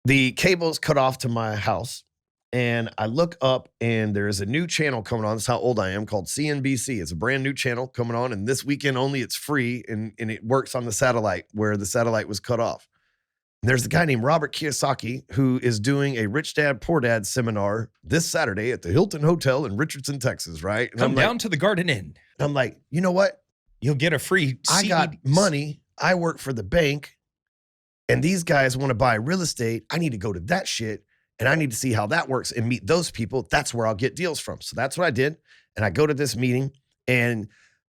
the cable's cut off to my house. And I look up and there's a new channel coming on. That's how old I am, called CNBC. It's a brand new channel coming on. And this weekend only, it's free. And it works on the satellite where the satellite was cut off. And there's a guy named Robert Kiyosaki who is doing a Rich Dad, Poor Dad seminar this Saturday at the Hilton Hotel in Richardson, Texas, right? And Come down to the Garden Inn. I'm like, you know what? You'll get a free seed. I got money. I work for the bank. And these guys want to buy real estate. I need to go to that shit. And I need to see how that works and meet those people. That's where I'll get deals from. So that's what I did. And I go to this meeting and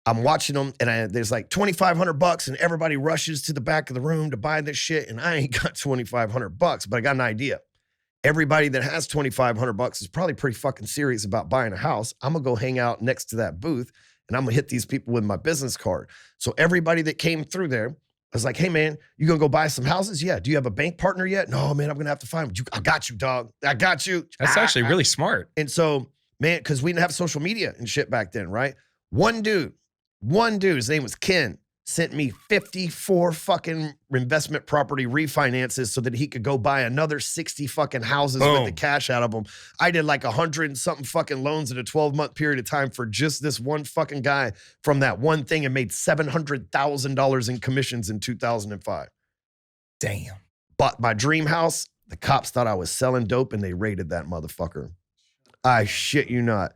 I'm watching them and there's like $2,500 and everybody rushes to the back of the room to buy this shit. And I ain't got $2,500, but I got an idea. Everybody that has $2,500 is probably pretty fucking serious about buying a house. I'm gonna go hang out next to that booth and I'm gonna hit these people with my business card. So everybody that came through there, I was like, hey, man, you gonna go buy some houses? Yeah. Do you have a bank partner yet? No, man, I'm gonna have to find one. I got you, dog. I got you. That's actually really smart. And so, man, because we didn't have social media and shit back then, right? One dude, his name was Ken, sent me 54 fucking investment property refinances so that he could go buy another 60 fucking houses with the cash out of them. I did like 100 and something fucking loans in a 12-month period of time for just this one fucking guy from that one thing and made $700,000 in commissions in 2005. Damn. Bought my dream house. The cops thought I was selling dope and they raided that motherfucker. I shit you not.